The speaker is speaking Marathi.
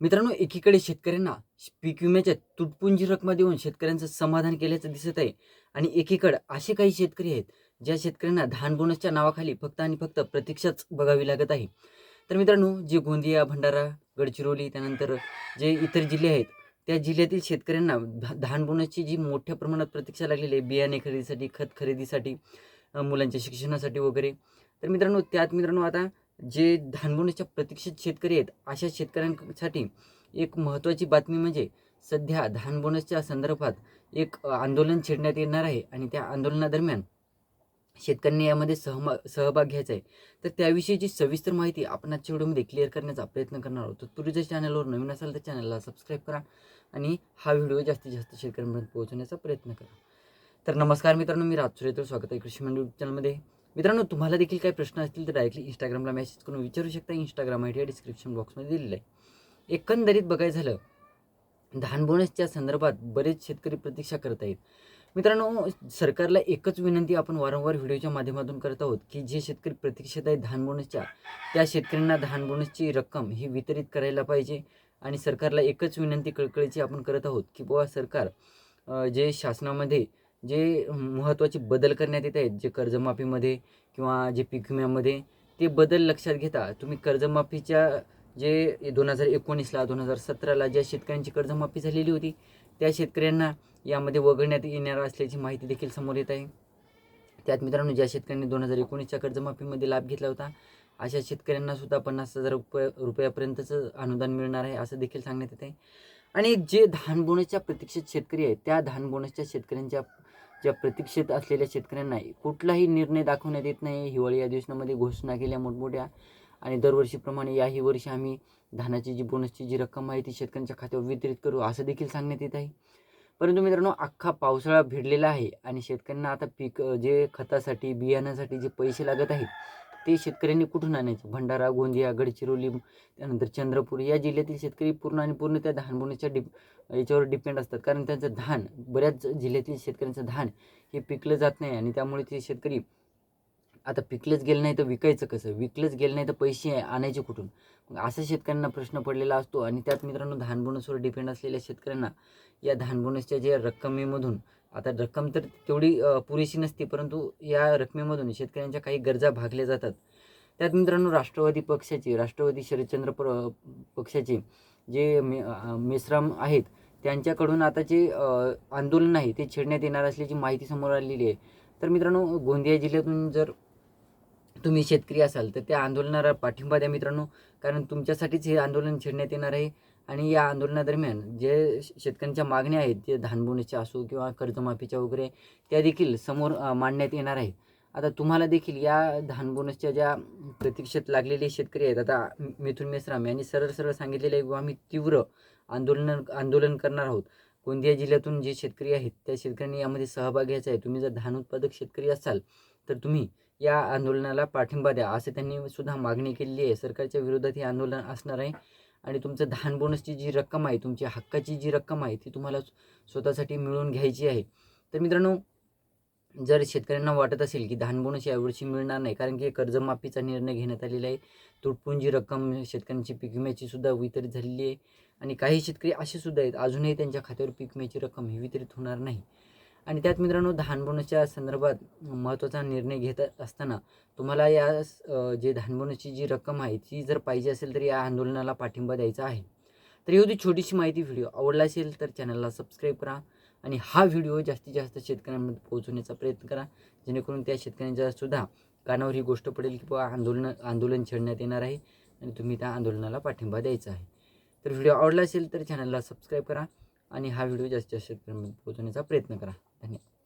मित्रांनो, एकीकडे शेतकऱ्यांना पीक विम्याच्या तुटपुंजी रकमा देऊन शेतकऱ्यांचं समाधान केल्याचं दिसत आहे आणि एकीकडे असे काही शेतकरी आहेत ज्या शेतकऱ्यांना धान बोनसच्या नावाखाली फक्त आणि फक्त प्रतीक्षाच बघावी लागत आहे. तर मित्रांनो, जे गोंदिया, भंडारा, गडचिरोली त्यानंतर जे इतर जिल्हे आहेत, त्या जिल्ह्यातील शेतकऱ्यांना धान बोनसची जी मोठ्या प्रमाणात प्रतीक्षा लागलेली आहे बियाणे खरेदीसाठी, खत खरेदीसाठी, मुलांच्या शिक्षणासाठी वगैरे. तर मित्रांनो, त्यात मित्रांनो आता जे धान बोनसच्या प्रतीक्षित शेतकरी आहेत, अशा शेतकऱ्यांसाठी एक महत्त्वाची बातमी म्हणजे सध्या धान बोनसच्या संदर्भात एक आंदोलन छेडण्यात येणार आहे आणि त्या आंदोलनादरम्यान शेतकऱ्यांनी यामध्ये सहभाग घ्यायचा आहे. तर त्याविषयीची सविस्तर माहिती आपण आजच्या व्हिडिओमध्ये क्लिअर करण्याचा प्रयत्न करणार आहोत. तत्पूर्वी जर चॅनलवर नवीन असाल तर चॅनलला सबस्क्राईब करा आणि हा व्हिडिओ जास्तीत जास्त शेतकऱ्यांपर्यंत पोहोचवण्याचा प्रयत्न करा. तर नमस्कार मित्रांनो, मी राज सुरेतर स्वागत आहे कृषी मंडी यूट्यूब चॅनलमध्ये. मित्रांनो, तुम्हाला देखील काही प्रश्न असतील तर डायरेक्टली इंस्टाग्रामला मेसेज करून विचारू शकता. इंस्टाग्राम आय डी डिस्क्रिप्शन बॉक्समध्ये दिलेला आहे. एकंदरीत बघायचं झालं, धान बोनसच्या संदर्भात बरेच शेतकरी प्रतीक्षा करत आहेत. मित्रांनो, सरकारला एकच विनंती आपण वारंवार व्हिडिओच्या माध्यमातून करत आहोत की जे शेतकरी प्रतीक्षेत आहेत धान बोनसच्या, त्या शेतकऱ्यांना धान बोनसची रक्कम ही वितरित करायला पाहिजे. आणि सरकारला एकच विनंती कळकळीची आपण करत आहोत की बुवा सरकार जे शासनामध्ये जे महत्त्वाचे बदल करण्यात येत आहेत, जे कर्जमाफीमध्ये किंवा जे पीक विम्यामध्ये, ते बदल लक्षात घेता तुम्ही कर्जमाफीच्या जे 2019ला 2017ला ज्या शेतकऱ्यांची कर्जमाफी झालेली होती त्या शेतकऱ्यांना यामध्ये वगळण्यात येणार असल्याची माहिती देखील समोर येत आहे. त्यात मित्रांनो, ज्या शेतकऱ्यांनी 2019च्या कर्जमाफीमध्ये लाभ घेतला होता अशा शेतकऱ्यांना सुद्धा 50,000 रुपयापर्यंतचं अनुदान मिळणार आहे असं देखील सांगण्यात येत आहे. आणि जे धान बोनसच्या प्रतीक्षित शेतकरी आहेत, त्या धान बोनसच्या शेतकऱ्यांच्या ज्या प्रतीक्षित असलेल्या शेतकऱ्यांना कुठलाही निर्णय दाखवण्यात येत नाही. हिवाळी अधिवेशनामध्ये घोषणा केल्या मोठमोठ्या आणि दरवर्षीप्रमाणे याही वर्षी आम्ही धानाची जी बोनसची जी रक्कम आहे ती शेतकऱ्यांच्या खात्यावर वितरित करू असं देखील सांगण्यात येत आहे. परंतु मित्रांनो, अख्खा पावसाळा भिडलेला आहे आणि शेतकऱ्यांना आता पीक जे खतासाठी बियाण्यासाठी जे पैसे लागत आहेत ते शेतकऱ्यांनी कुठून आणायचे? भंडारा, गोंदिया, गडचिरोली त्यानंतर चंद्रपूर या जिल्ह्यातील शेतकरी पूर्ण आणि पूर्ण त्या धान बोनसच्या याच्यावर डिपेंड असतात. कारण त्यांचं धान, बऱ्याच जिल्ह्यातील शेतकऱ्यांचं धान हे पिकलं जात नाही आणि त्यामुळे ते शेतकरी आता पिकलंच गेलं नाही तर विकायचं कसं? विकलंच गेलं नाही तर पैसे आणायचे कुठून? मग असा शेतकऱ्यांना प्रश्न पडलेला असतो. आणि त्यात मित्रांनो, धान बोनसवर डिपेंड असलेल्या शेतकऱ्यांना या धान बोनसच्या ज्या रक्कमेमधून, आता रक्कम तर तेवढी पुरेशी नसते, परंतु या रकमेमधून शेतकऱ्यांच्या काही गरजा भागल्या जातात. त्यात मित्रांनो, राष्ट्रवादी शरदचंद्र पक्षाचे जे मेश्राम आहेत त्यांच्याकडून आता जे आंदोलन आहे ते छेडण्यात येणार असल्याची माहिती समोर आलेली आहे. तर मित्रांनो, गोंदिया जिल्ह्यातून जर तुम्ही शेतकरी असाल तर त्या आंदोलनाला पाठिंबा द्या मित्रांनो, कारण तुमच्यासाठीच हे आंदोलन छेडण्यात येणार आहे. आणि या आंदोलनादरम्यान जे शेतकऱ्यांच्या मागण्या आहेत, जे धान बोनसच्या असो किंवा कर्जमाफीच्या वगैरे, त्या देखील समोर मांडण्यात येणार आहे. आता तुम्हाला देखील या धान बोनसच्या ज्या प्रतीक्षेत लागलेले शेतकरी आहेत, आता मिथुन मेश्राम यांनी सरळ सरळ सांगितलेलं आहे की आम्ही तीव्र आंदोलन करणार आहोत. गोंदिया जिल्ह्यातून जे शेतकरी आहेत त्या शेतकऱ्यांनी यामध्ये सहभाग घ्यायचा आहे. तुम्ही जर धान उत्पादक शेतकरी असाल तर तुम्ही या आंदोलनाला पाठिंबा द्या असं त्यांनी सुद्धा मागणी केलेली आहे. सरकारच्या विरोधात हे आंदोलन असणार आहे आणि तुमचं धान बोनसची जी रक्कम आहे, तुमची हक्काची जी रक्कम आहे ती तुम्हाला स्वतःसाठी मिळवून घ्यायची आहे. तर मित्रांनो, जर शेतकऱ्यांना वाटत असेल की धान बोनस यावर्षी मिळणार नाही कारण की कर्जमाफीचा निर्णय घेण्यात आलेला आहे, तुटपुंजी रक्कम शेतकऱ्यांची पीक विम्याची सुद्धा वितरित झालेली आहे आणि काही शेतकरी असे सुद्धा आहेत अजूनही त्यांच्या खात्यावर पीक विम्याची रक्कम ही वितरित होणार नाही. आणि त्यात मित्रांनो, धान बोनसच्या संदर्भात महत्त्वाचा निर्णय घेत असताना तुम्हाला या जे धान बोनसची जी रक्कम आहे ती जर पाहिजे असेल तर या आंदोलनाला पाठिंबा द्यायचा आहे. तर एवढी छोटीशी माहिती. व्हिडिओ आवडला असेल तर चॅनलला सबस्क्राईब करा आणि हा व्हिडिओ जास्तीत जास्त शेतकऱ्यांमध्ये पोहोचवण्याचा प्रयत्न करा, जेणेकरून त्या शेतकऱ्यांच्या सुद्धा कानावर ही गोष्ट पडेल की बाबा आंदोलन छेडण्यात येणार आहे आणि तुम्ही त्या आंदोलनाला पाठिंबा द्यायचा आहे. तर व्हिडिओ आवडला असेल तर चॅनलला सबस्क्राईब करा आणि हा व्हिडिओ जास्तीत जास्त शेतकऱ्यांमध्ये पोहोचवण्याचा प्रयत्न करा. धन्यवाद.